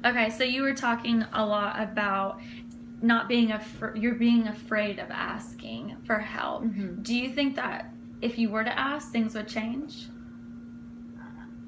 Okay, so you were talking a lot about not being you're being afraid of asking for help. Mm-hmm. Do you think that if you were to ask, things would change?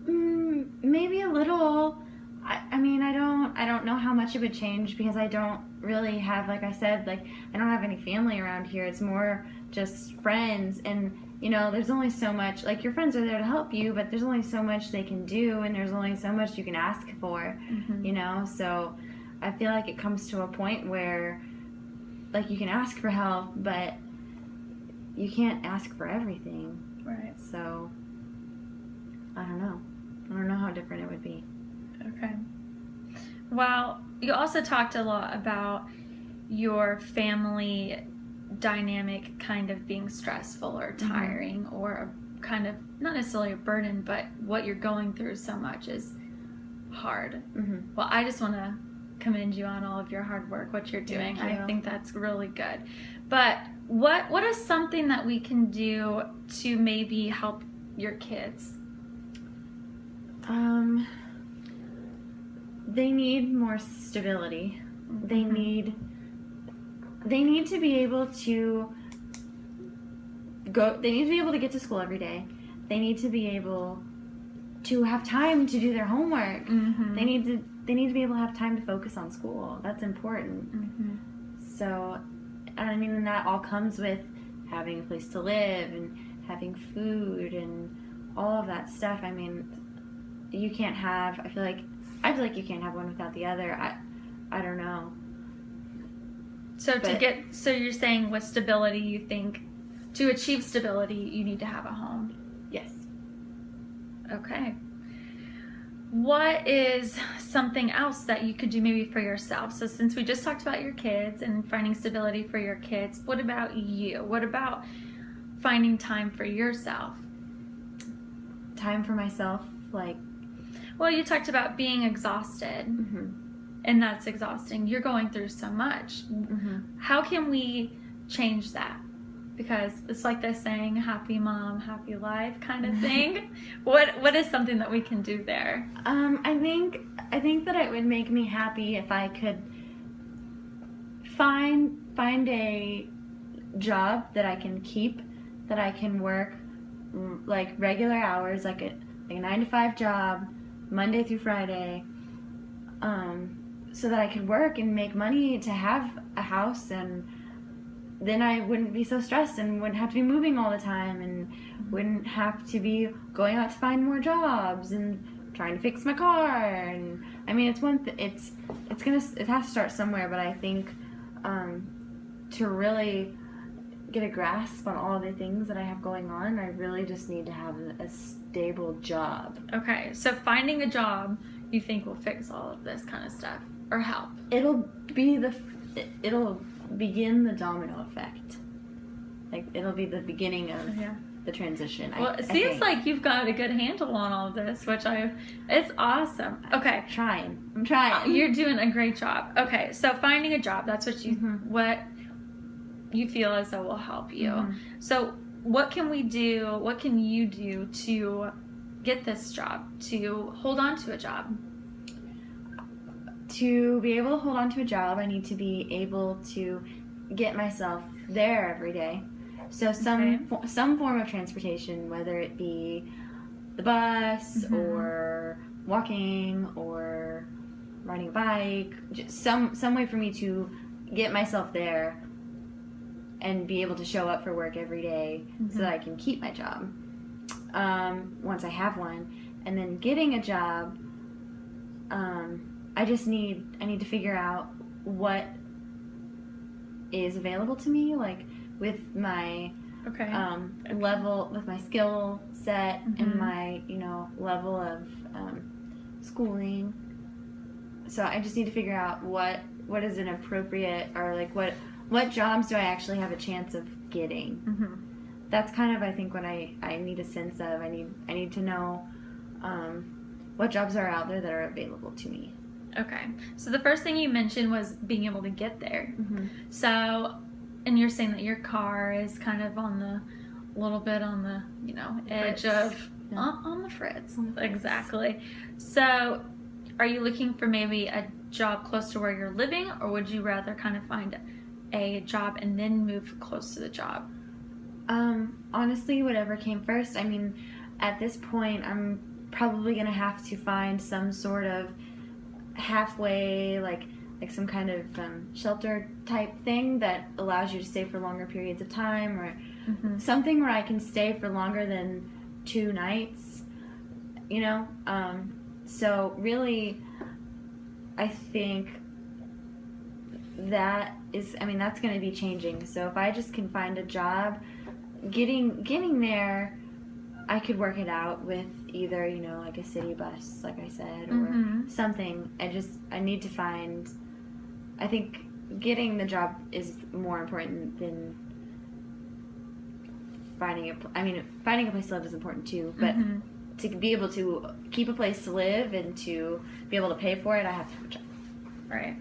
Maybe a little. I mean, I don't know how much it would change because I don't really have, like I said, like I don't have any family around here. It's more just friends, and you know, there's only so much. Like your friends are there to help you, but there's only so much they can do, and there's only so much you can ask for. Mm-hmm. You know, so I feel like it comes to a point where, like, you can ask for help, but you can't ask for everything. Right. So I don't know. I don't know how different it would be. Okay. Well, you also talked a lot about your family dynamic kind of being stressful or tiring or a kind of, not necessarily a burden, but what you're going through so much is hard. Mm-hmm. Well, I just want to commend you on all of your hard work, what you're doing. Thank you. I think that's really good. But what is something that we can do to maybe help your kids? They need more stability. Mm-hmm. They need to be able to go. They need to be able to get to school every day. They need to be able to have time to do their homework. Mm-hmm. They need to be able to have time to focus on school. That's important. Mm-hmm. So, I mean, and that all comes with having a place to live and having food and all of that stuff. I mean, you can't have. I feel like you can't have one without the other. I don't know. So you're saying with stability, you think to achieve stability, you need to have a home? Yes. Okay. What is something else that you could do maybe for yourself? So since we just talked about your kids and finding stability for your kids, what about you? What about finding time for yourself? Time for myself, like... Well, you talked about being exhausted, and that's exhausting. You're going through so much. How can we change that? Because it's like they're saying, happy mom, happy life kind of thing. What is something that we can do there? I think that it would make me happy if I could find a job that I can keep, that I can work like regular hours, like a 9-to-5 job, Monday through Friday, so that I could work and make money to have a house, and then I wouldn't be so stressed and wouldn't have to be moving all the time and wouldn't have to be going out to find more jobs and trying to fix my car. And I mean, it has to start somewhere, but I think to really get a grasp on all the things that I have going on, I really just need to have a stable job. Okay, so finding a job you think will fix all of this kind of stuff or help? It'll begin the domino effect. Like, it'll be the beginning of the transition. Well, it seems like you've got a good handle on all of this, it's awesome. Okay. I'm trying. You're doing a great job. Okay, so finding a job, that's what what you feel as though will help you. So what can we do, what can you do to get this job, to hold on to a job? To be able to hold on to a job, I need to be able to get myself there every day. So some form of transportation, whether it be the bus or walking or riding a bike, just some way for me to get myself there and be able to show up for work every day so that I can keep my job once I have one. And then getting a job, I need to figure out what is available to me, like with my level, with my skill set and my level of schooling. So I just need to figure out what is an appropriate, or like what jobs do I actually have a chance of getting. That's kind of, I think, what I need a sense of. I need to know what jobs are out there that are available to me. Okay, so the first thing you mentioned was being able to get there. So, and you're saying that your car is kind of on the edge of on the fritz. Exactly. So are you looking for maybe a job close to where you're living, or would you rather kind of find a job and then move close to the job? Honestly, whatever came first. I mean, at this point, I'm probably going to have to find some sort of halfway, like some kind of shelter type thing that allows you to stay for longer periods of time, or something where I can stay for longer than 2 nights, you know? So really, I think that's going to be changing. So if I just can find a job, getting there, I could work it out with either, like a city bus, like I said, or something. I need to find, I think getting the job is more important than finding a place to live is important too, but to be able to keep a place to live and to be able to pay for it, I have to have a job. Right.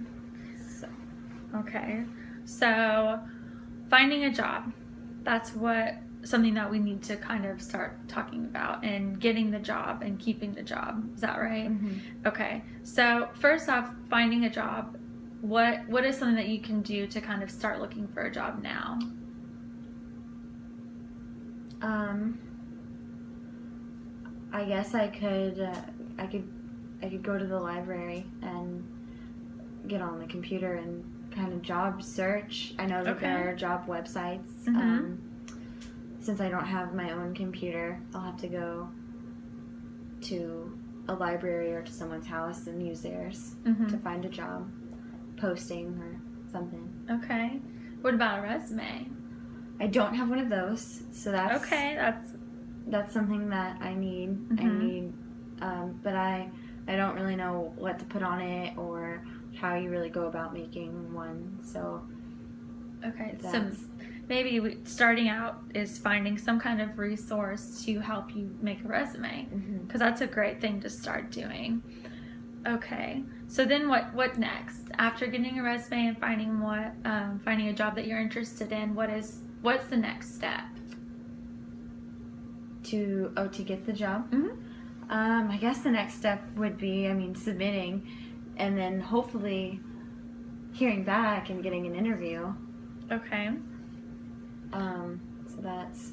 Okay. So finding a job, that's something that we need to kind of start talking about, and getting the job and keeping the job. Is that right? Okay. So first off, finding a job, what is something that you can do to kind of start looking for a job now? I guess I could go to the library and get on the computer and kind of job search. I know that there are job websites. Since I don't have my own computer, I'll have to go to a library or to someone's house and use theirs to find a job posting or something. Okay. What about a resume? I don't have one of those, so that's okay. That's something that I need. I need, but I don't really know what to put on it or how you really go about making one. So okay, so maybe starting out is finding some kind of resource to help you make a resume, because that's a great thing to start doing. Okay, so then what next? After getting a resume and finding a job that you're interested in, what's the next step? To get the job? I guess the next step would be, submitting, and then hopefully hearing back and getting an interview. Okay. So that's,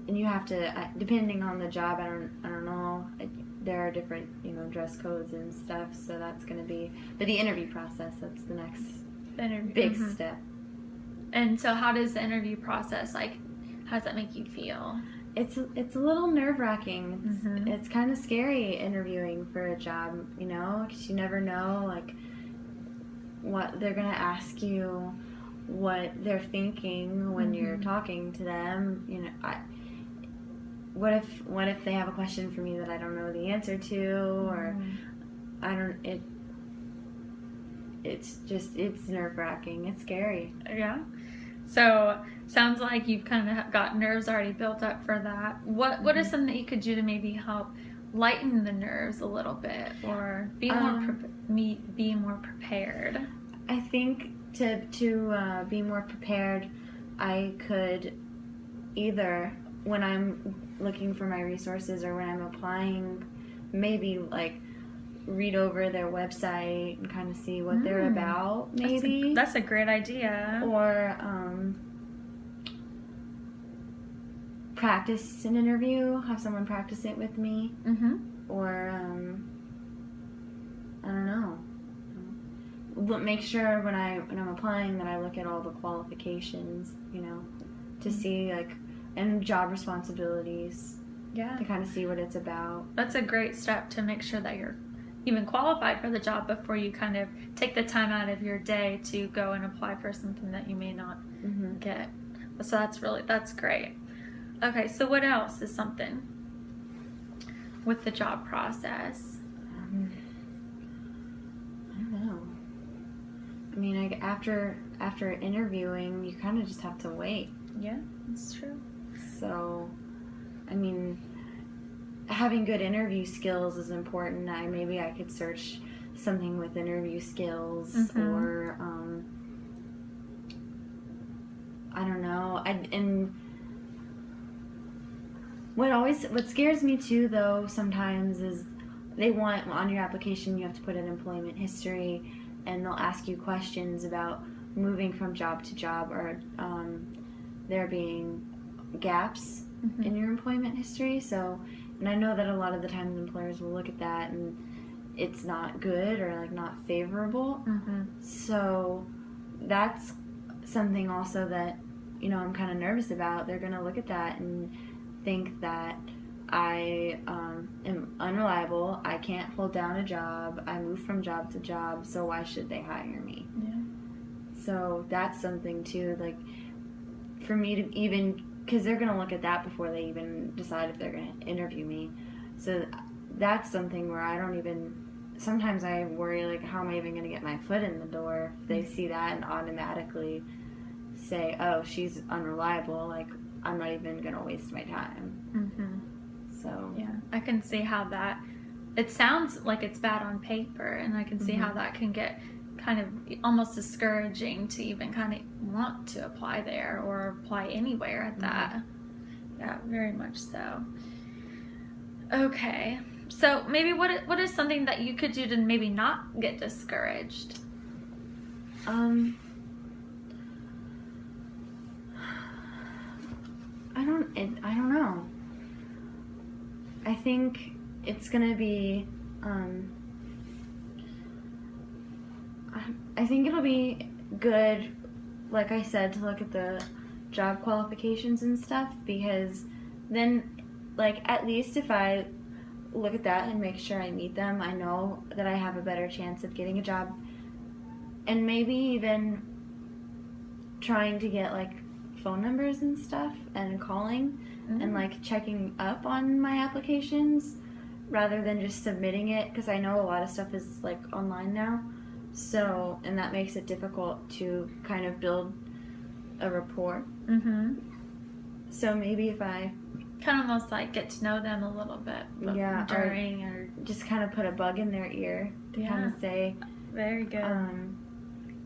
and you have to, depending on the job, I don't know, there are different, dress codes and stuff, so that's going to be, but the interview process, that's the next big step. And so how does the interview process, how does that make you feel? It's a little nerve-wracking. It's kind of scary interviewing for a job, because you never know, what they're going to ask you, what they're thinking when you're talking to them. What if they have a question for me that I don't know the answer to, or it's nerve-wracking. It's scary. Yeah. So sounds like you've kind of got nerves already built up for that. What is something that you could do to maybe help lighten the nerves a little bit, or be more prepared? I think to be more prepared, I could either, when I'm looking for my resources or when I'm applying, maybe read over their website and kind of see what they're about, maybe. That's a great idea. Or practice an interview, have someone practice it with me. Or, I don't know. Make sure when I'm applying that I look at all the qualifications, to see, and job responsibilities. Yeah. To kind of see what it's about. That's a great step to make sure that you're even qualified for the job before you kind of take the time out of your day to go and apply for something that you may not get. So that's great. Okay, so what else is something with the job process? I don't know. After interviewing, you kind of just have to wait. Yeah, that's true. So, having good interview skills is important. Maybe I could search something with interview skills, or I don't know. And what scares me too, though, sometimes is they want on your application, you have to put in employment history, and they'll ask you questions about moving from job to job, or there being gaps in your employment history. So, and I know that a lot of the times employers will look at that and it's not good or like not favorable. So that's something also that, you know, I'm kind of nervous about. They're going to look at that and think that I am unreliable, I can't hold down a job, I move from job to job, so why should they hire me? So that's something too, like, for me to even, because they're going to look at that before they even decide if they're going to interview me. So that's something where I don't even, sometimes I worry, like, how am I even going to get my foot in the door if they see that and automatically say, oh, she's unreliable, like, I'm not even going to waste my time. So yeah, I can see how that, it sounds like it's bad on paper, and I can see how that can get kind of almost discouraging to even kind of want to apply there or apply anywhere at that. Yeah, very much so. Okay, so maybe what is something that you could do to maybe not get discouraged? I don't know. I think it's gonna be I think it'll be good, like I said, to look at the job qualifications and stuff, because then, like, at least if I look at that and make sure I meet them, I know that I have a better chance of getting a job, and maybe even trying to get, like, phone numbers and stuff and calling and, like, checking up on my applications rather than just submitting it, because I know a lot of stuff is, like, online now. So, and that makes it difficult to kind of build a rapport. So maybe if I kind of almost like get to know them a little bit, during or just kind of put a bug in their ear to kind of say, very good,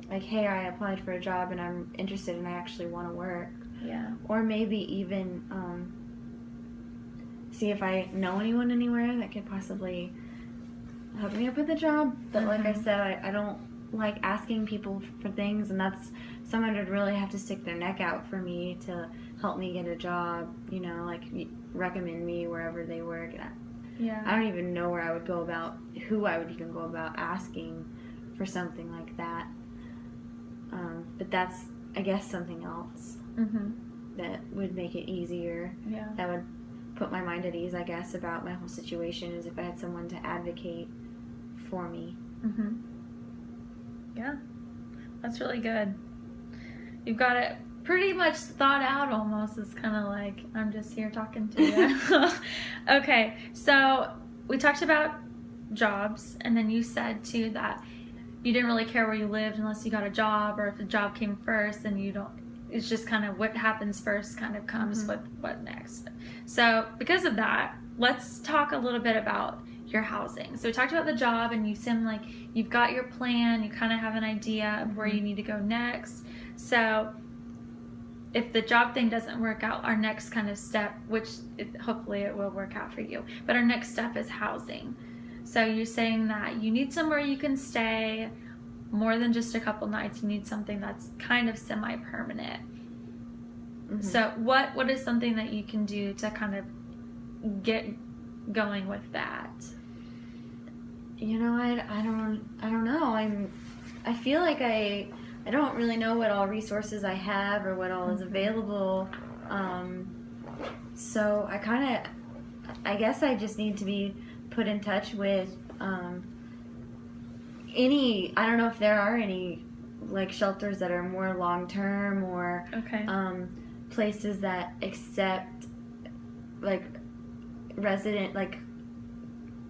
like, hey, I applied for a job and I'm interested and I actually want to work. Or maybe even see if I know anyone anywhere that could possibly hook me up with a job. But like I said, I don't like asking people for things, and that's someone would really have to stick their neck out for me to help me get a job, you know, like recommend me wherever they work. I don't even know where I would go about, who I would even go about asking for something like that. But that's, I guess, something else that would make it easier. That would put my mind at ease, I guess, about my whole situation, is if I had someone to advocate for me. Yeah, that's really good. You've got it pretty much thought out almost. It's kind of like, I'm just here talking to you. Okay, so we talked about jobs, and then you said too that you didn't really care where you lived unless you got a job, or if the job came first, then you don't, it's just kind of what happens first kind of comes with what next. So because of that, let's talk a little bit about your housing. So we talked about the job, and you seem like you've got your plan, you kind of have an idea of where you need to go next. So if the job thing doesn't work out, our next kind of step, which hopefully it will work out for you, but our next step is housing. So you're saying that you need somewhere you can stay more than just a couple nights. You need something that's kind of semi-permanent. So what is something that you can do to kind of get going with that? You know, I don't know. I feel like I don't really know what all resources I have or what all is available. So I guess I just need to be put in touch with I don't know if there are any, like, shelters that are more long-term, or places that accept, like, resident, like,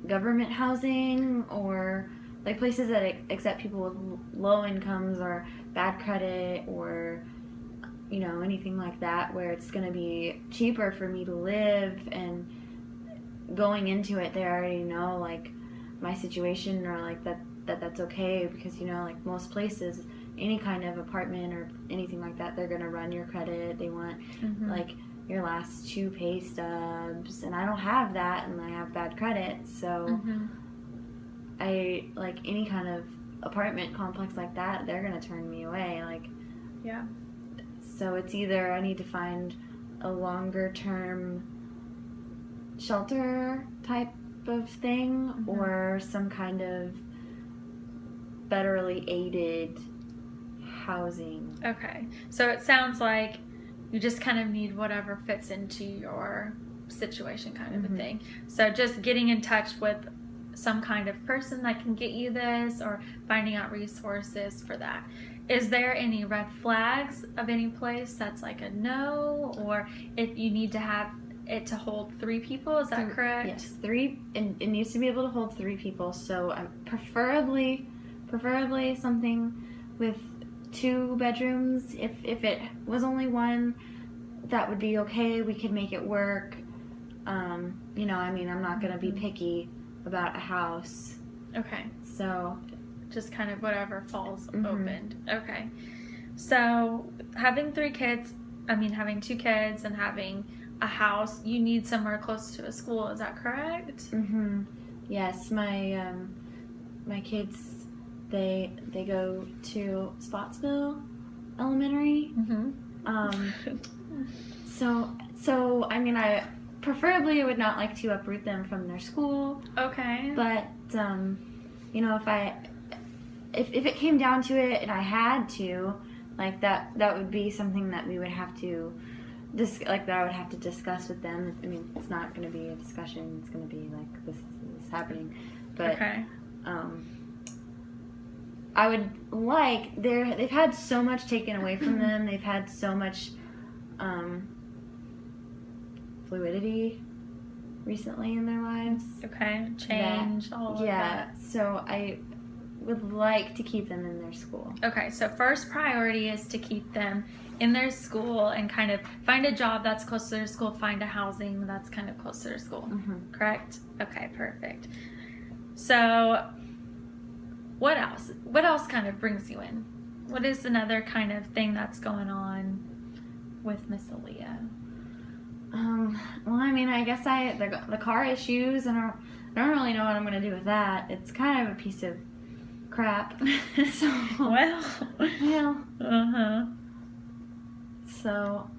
government housing, or like places that accept people with low incomes or bad credit, or, you know, anything like that, where it's going to be cheaper for me to live, and going into it they already know, like, my situation, or like that's okay, because, you know, like, most places, any kind of apartment or anything like that, they're going to run your credit. They want like your last 2 pay stubs, and I don't have that, and I have bad credit, so I like any kind of apartment complex like that, they're gonna turn me away. Like, Yeah. so it's either I need to find a longer term shelter type of thing, or some kind of federally aided housing. Okay. So it sounds like you just kind of need whatever fits into your situation, kind of a thing. So just getting in touch with some kind of person that can get you this, or finding out resources for that. Is there any red flags of any place that's like a no, or if you need to have it to hold 3 people, is that correct? Yes, 3, and it needs to be able to hold 3 people. So preferably something with 2 bedrooms. If it was only 1, that would be okay. We could make it work. You know, I mean, I'm not gonna be picky about a house. Okay. So just kind of whatever falls opened. Okay. So having 2 kids and having a house, you need somewhere close to a school, is that correct? Yes, my kids, they go to Spotsville Elementary. So I mean, I preferably would not like to uproot them from their school. Okay. But you know, if it came down to it and I had to, like, that would be something that we would have to that I would have to discuss with them. I mean, it's not going to be a discussion. It's going to be like, this is happening. But okay. I would like, they've had so much taken away from them. They've had so much fluidity recently in their lives. Okay. Change, all of that. Yeah. So I would like to keep them in their school. Okay, so first priority is to keep them in their school and kind of find a job that's close to their school, find a housing that's kind of close to their school. Correct? Okay, perfect. So what else? What else kind of brings you in? What is another kind of thing that's going on with Miss Aaliyah? Well, I mean, I guess the car issues, and I don't really know what I'm going to do with that. It's kind of a piece of crap. So, well. So,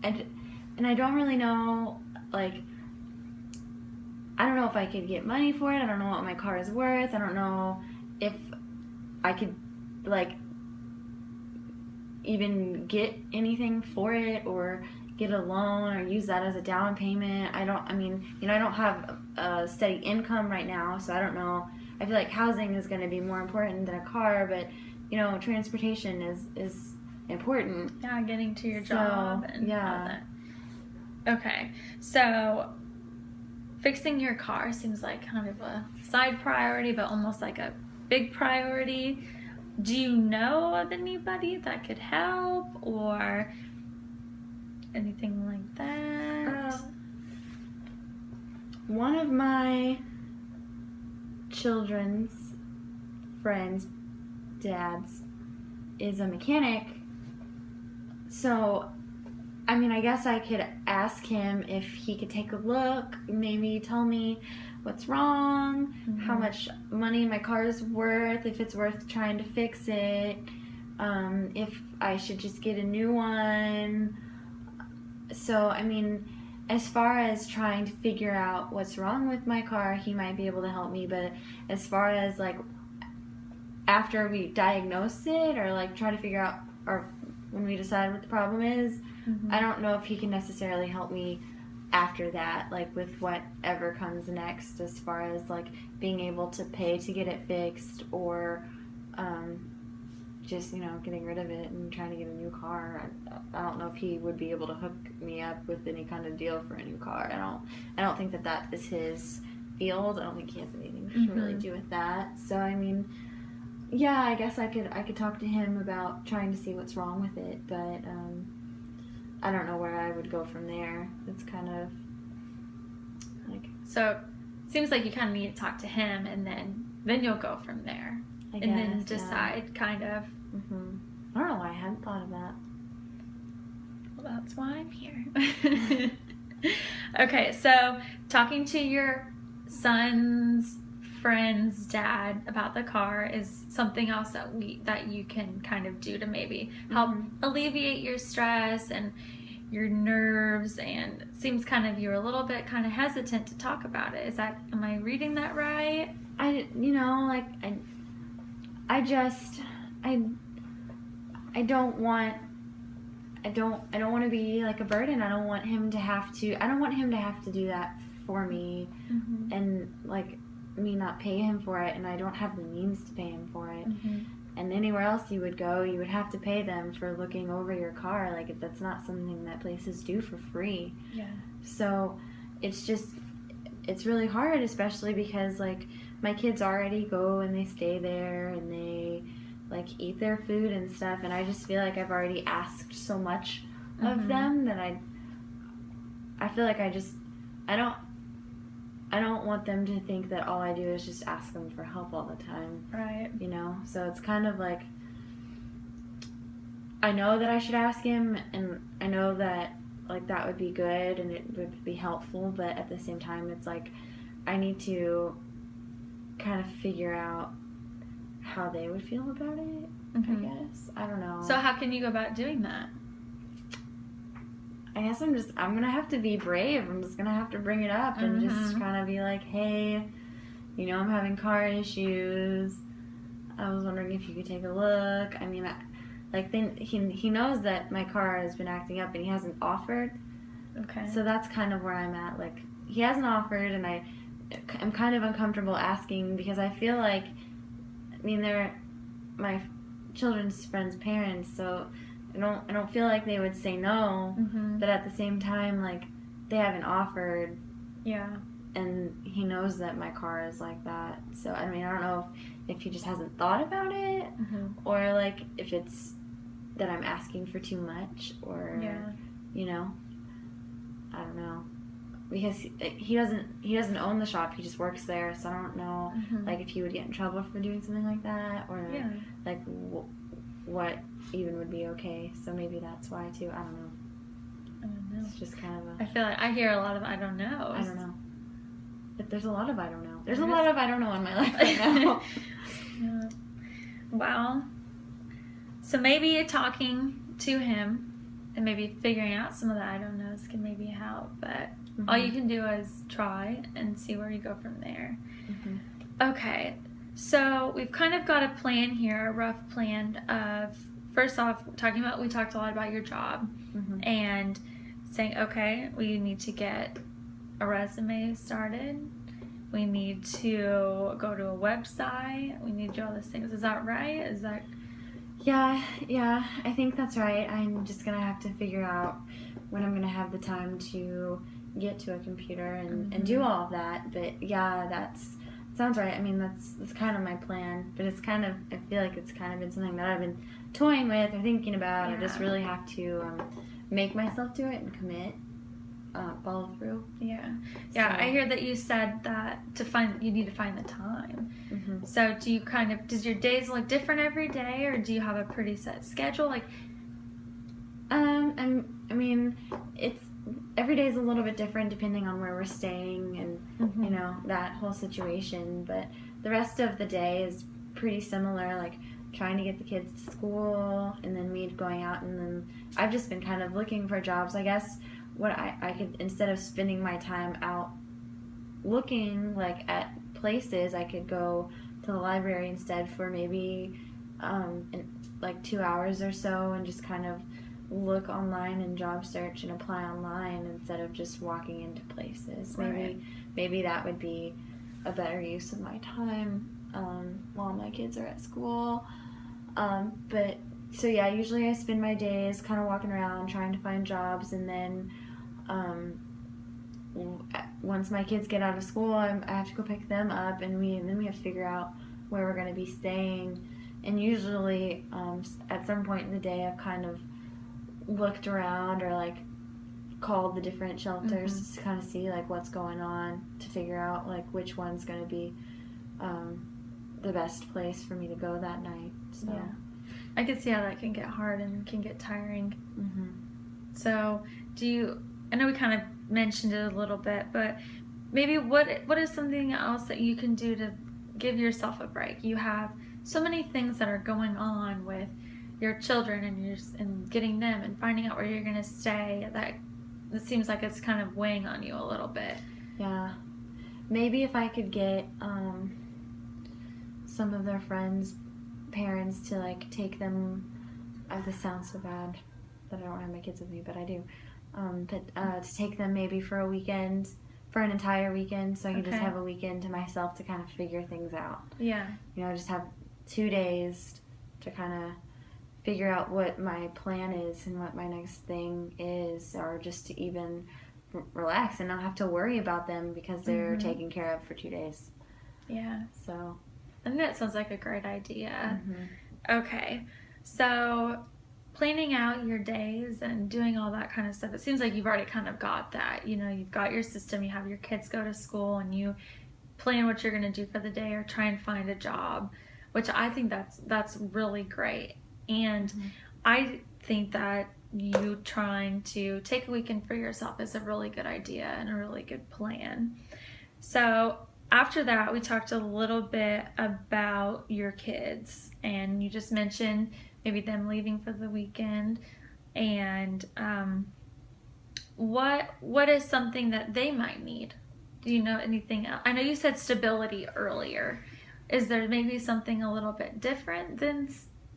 and I don't really know, like, I don't know if I could get money for it. I don't know what my car is worth. I don't know if I could, like, even get anything for it, or get a loan, or use that as a down payment. I don't have a steady income right now, so I don't know. I feel like housing is going to be more important than a car, but, you know, transportation is important. Yeah, getting to your job and all that. Okay, so fixing your car seems like kind of a side priority, but almost like a big priority. Do you know of anybody that could help, or anything like that? One of my children's friends' dads is a mechanic. So, I mean, I guess I could ask him if he could take a look, maybe tell me what's wrong, how much money my car is worth, if it's worth trying to fix it, if I should just get a new one. So, I mean, as far as trying to figure out what's wrong with my car, he might be able to help me. But as far as, like, after we diagnose it, or, like, try to figure out, or when we decide what the problem is, I don't know if he can necessarily help me after that, like, with whatever comes next, as far as, like, being able to pay to get it fixed, or just, you know, getting rid of it and trying to get a new car. I don't know if he would be able to hook me up with any kind of deal for a new car. I don't think that is his field. I don't think he has anything to really do with that. So, I mean, yeah, I guess I could talk to him about trying to see what's wrong with it, but I don't know where I would go from there. It's kind of like, so it seems like you kind of need to talk to him, and then you'll go from there, then decide kind of. I don't know why I hadn't thought of that. Well, that's why I'm here. Okay, so talking to your son's friend's dad about the car is something else that you can kind of do to maybe help alleviate your stress and your nerves. And it seems kind of you're a little bit kind of hesitant to talk about it. Am I reading that right? I don't want to be like a burden. I don't want him to have to do that for me, and like me not pay him for it, and I don't have the means to pay him for it. And anywhere else you would go, you would have to pay them for looking over your car. Like, that's not something that places do for free. Yeah. So it's really hard, especially because like my kids already go and they stay there and they like eat their food and stuff, and I just feel like I've already asked so much of them that I feel like I don't want them to think that all I do is just ask them for help all the time. Right. You know? So it's kind of like, I know that I should ask him, and I know that like that would be good and it would be helpful, but at the same time it's like I need to kind of figure out how they would feel about it, I guess. I don't know. So how can you go about doing that? I guess I'm going to have to be brave. I'm just going to have to bring it up and just kind of be like, hey, you know, I'm having car issues. I was wondering if you could take a look. I mean, then he knows that my car has been acting up and he hasn't offered. Okay. So that's kind of where I'm at. Like, he hasn't offered, and I'm kind of uncomfortable asking because I feel like, I mean, they're my children's friends' parents, so I don't feel like they would say no, but at the same time, like, they haven't offered. Yeah. And he knows that my car is like that. So, I mean, I don't know if he just hasn't thought about it, or, like, if it's that I'm asking for too much, or, you know, I don't know. Because he doesn't own the shop, he just works there, so I don't know, like, if he would get in trouble for doing something like that, or, like, what even would be okay. So maybe that's why too. I don't know. It's just kind of I feel like I hear a lot of I don't know. I don't know. But there's a lot of I don't know. There's a lot of I don't know in my life right now. Yeah. Wow. So maybe talking to him and maybe figuring out some of the I don't knows can maybe help. But all you can do is try and see where you go from there. Okay. So we've kind of got a plan here, a rough plan of, first off, we talked a lot about your job and saying, okay, we need to get a resume started. We need to go to a website. We need to do all those things. Is that right? Yeah, I think that's right. I'm just going to have to figure out when I'm going to have the time to get to a computer and do all of that. But yeah, sounds right. I mean, that's kind of my plan, but it's kind of, I feel like it's kind of been something that I've been toying with or thinking about. I just really have to make myself do it and commit, follow through. Yeah. So, I hear that you said that you need to find the time. So do you does your days look different every day, or do you have a pretty set schedule? Like, I mean, every day is a little bit different depending on where we're staying and you know, that whole situation, but the rest of the day is pretty similar, like trying to get the kids to school and then me going out, and then I've just been kind of looking for jobs. I guess what I could, instead of spending my time out looking like at places, I could go to the library instead for maybe like 2 hours or so and just kind of look online and job search and apply online instead of just walking into places. Maybe that would be a better use of my time while my kids are at school. But so yeah, usually I spend my days kind of walking around trying to find jobs, and then once my kids get out of school, I have to go pick them up, and then we have to figure out where we're going to be staying. And usually at some point in the day, I've kind of looked around or like called the different shelters to kind of see like what's going on, to figure out like which one's going to be the best place for me to go that night. So yeah, I can see how that can get hard and can get tiring. So I know we kind of mentioned it a little bit, but maybe what is something else that you can do to give yourself a break. You have so many things that are going on with your children and getting them and finding out where you're going to stay, that it seems like it's kind of weighing on you a little bit. Yeah. Maybe if I could get some of their friends' parents to like take them. This sounds so bad that I don't have my kids with me, but I do. But to take them maybe for a weekend, for an entire weekend, so I can just have a weekend to myself to kind of figure things out. Yeah. You know, just have 2 days to kind of figure out what my plan is and what my next thing is, or just to even relax and not have to worry about them because they're taken care of for 2 days. Yeah. So I think that sounds like a great idea. Mm-hmm. Okay. So planning out your days and doing all that kind of stuff, it seems like you've already kind of got that. You know, you've got your system, you have your kids go to school, and you plan what you're going to do for the day or try and find a job, which I think that's really great. And I think that you trying to take a weekend for yourself is a really good idea and a really good plan. So after that, we talked a little bit about your kids, and you just mentioned maybe them leaving for the weekend. And what is something that they might need? Do you know anything else? I know you said stability earlier. Is there maybe something a little bit different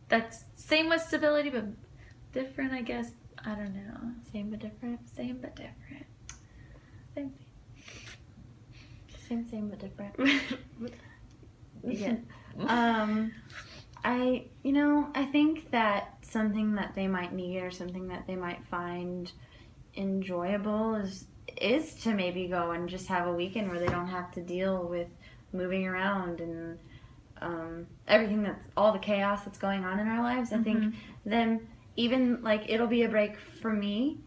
that's same with stability but different, I guess? I don't know. Same but different. Same but different. Same thing. Same but different. Yeah. I think that something that they might need or something that they might find enjoyable is to maybe go and just have a weekend where they don't have to deal with moving around and everything that's all the chaos that's going on in our lives. I think them, even like, it'll be a break for me,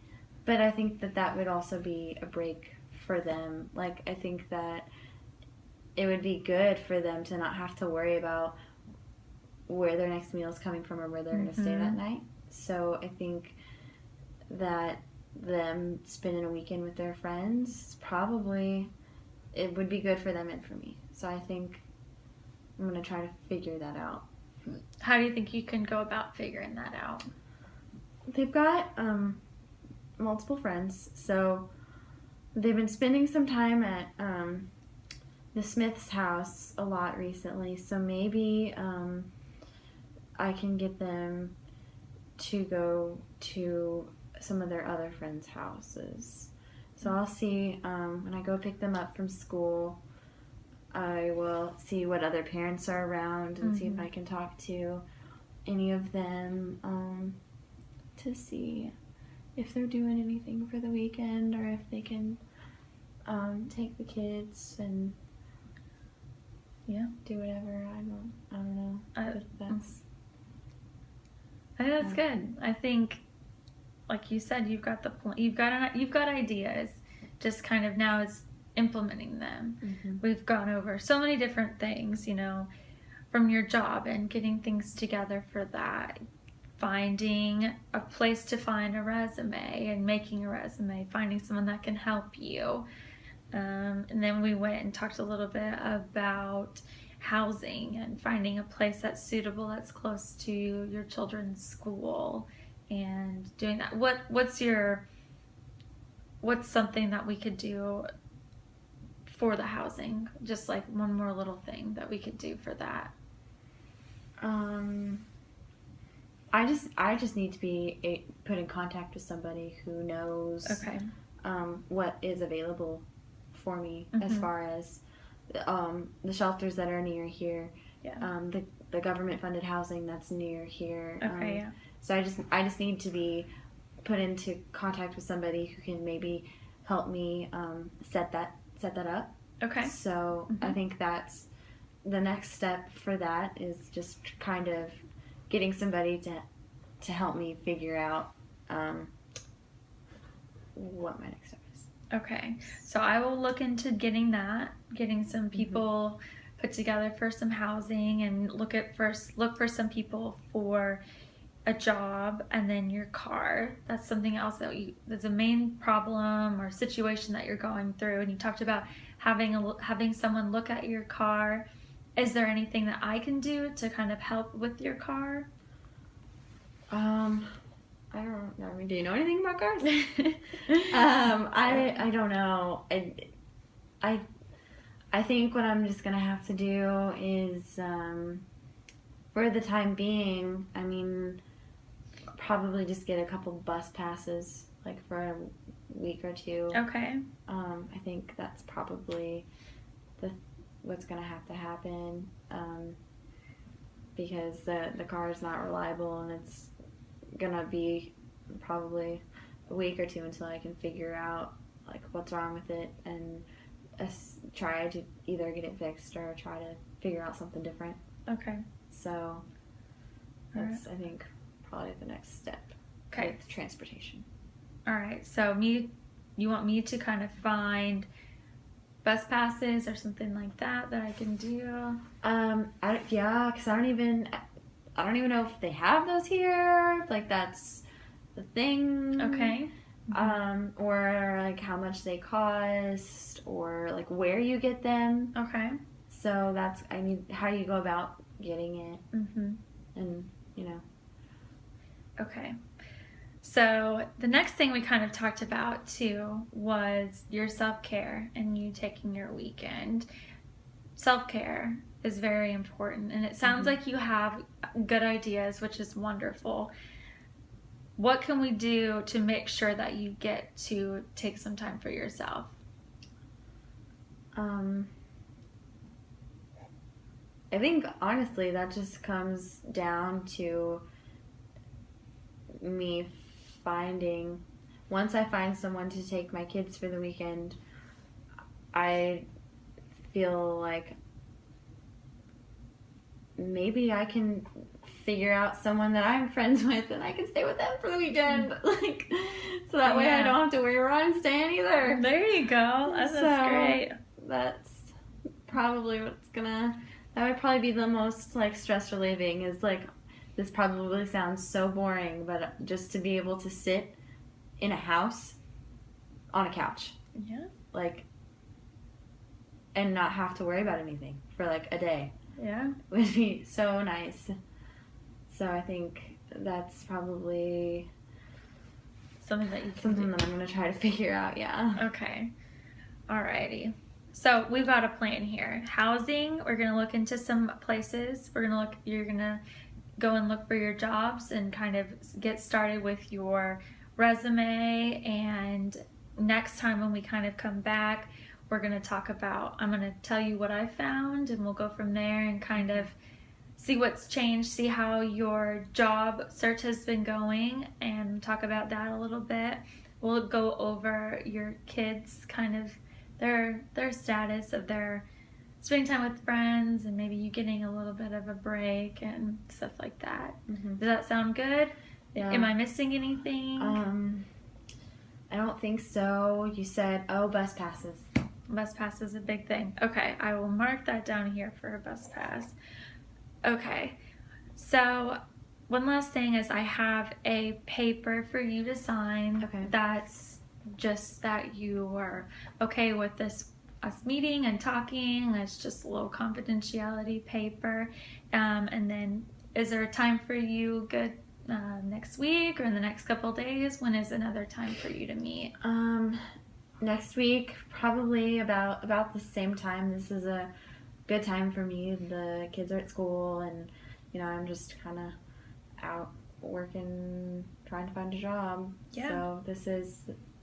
but I think that would also be a break for them. Like, I think that it would be good for them to not have to worry about where their next meal is coming from or where they're going to stay that night. So I think that them spending a weekend with their friends, it would be good for them and for me. So I think I'm going to try to figure that out. How do you think you can go about figuring that out? They've got multiple friends, so they've been spending some time at the Smith's house a lot recently, so maybe I can get them to go to some of their other friends' houses. So I'll see when I go pick them up from school, I will see what other parents are around and see if I can talk to any of them to see if they're doing anything for the weekend or if they can take the kids and do whatever. I don't know. But I think that's good. I think, like you said, you've got you've got ideas. Just kind of now it's implementing them. We've gone over so many different things, from your job and getting things together for that, finding a place to find a resume and making a resume, finding someone that can help you. And then we went and talked a little bit about housing and finding a place that's suitable, that's close to your children's school, and doing that. What's something that we could do for the housing? Just like one more little thing that we could do for that. I just need to be put in contact with somebody who knows what is available for me as far as the shelters that are near here, the government funded housing that's near here. So I just need to be put into contact with somebody who can maybe help me set that up. Okay. So I think that's the next step for that, is just kind of getting somebody to help me figure out what my next step is. Okay. So I will look into getting some people put together for some housing, and look for some people for a job, and then your car. That's something else that's a main problem or situation that you're going through. And you talked about having someone look at your car Is there anything that I can do to kind of help with your car? I don't know. I mean, do you know anything about cars? I don't know. I think what I'm just gonna have to do is, for the time being, I mean, probably just get a couple bus passes, like for a week or two. Okay. I think that's probably what's gonna have to happen, because the car is not reliable, and it's gonna be probably a week or two until I can figure out like what's wrong with it and try to either get it fixed or try to figure out something different. Okay. So that's, I think, probably the next step. Okay. With transportation. All right. So you want me to kind of find bus passes or something like that I can do? Yeah, because I don't even know if they have those here. Like, that's the thing. Okay. Or like how much they cost, or like where you get them. Okay. So how you go about getting it, and Okay. So the next thing we kind of talked about too was your self-care and you taking your weekend. Self-care is very important, and it sounds like you have good ideas, which is wonderful. What can we do to make sure that you get to take some time for yourself? I think honestly that just comes down to me finding, once I find someone to take my kids for the weekend, I feel like maybe I can figure out someone that I'm friends with and I can stay with them for the weekend. Like, so that way I don't have to worry where I'm staying either. There you go. That's great. That's probably that would probably be the most like stress relieving, is like, this probably sounds so boring, but just to be able to sit in a house on a couch. Yeah. Like, and not have to worry about anything for like a day. Yeah. Would be so nice. So I think that's probably something that I'm going to try to figure out, yeah. Okay. Alrighty. So we've got a plan here. Housing, we're going to look into some places. You're going to go and look for your jobs and kind of get started with your resume. And next time when we kind of come back, we're going to talk about, I'm going to tell you what I found, and we'll go from there and kind of see what's changed, see how your job search has been going, and talk about that a little bit. We'll go over your kids, kind of their status of their spending time with friends, and maybe you getting a little bit of a break and stuff like that. Does that sound good? Yeah. Am I missing anything? I don't think so. You said, bus passes. Bus pass is a big thing. Okay, I will mark that down here for a bus pass. Okay, so one last thing is I have a paper for you to sign. Okay. That's just that you are okay with us meeting and talking. It's just a little confidentiality paper. And then is there a time for you good next week or in the next couple of days? When is another time for you to meet? Next week, probably about the same time. This is a good time for me. The kids are at school, and I'm just kind of out working, trying to find a job. Yeah. So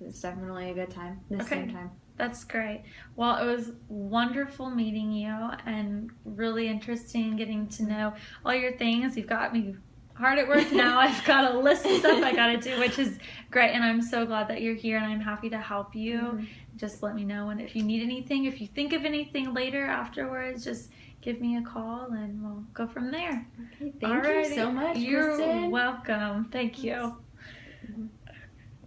it's definitely a good time. Same time. That's great. Well, it was wonderful meeting you, and really interesting getting to know all your things. You've got me hard at work now. I've got a list of stuff I got to do, which is great, and I'm so glad that you're here, and I'm happy to help you. Just let me know, and if you need anything, if you think of anything later afterwards, just give me a call, and we'll go from there. Okay, thank you so much, You're Kristen. welcome. Thank you.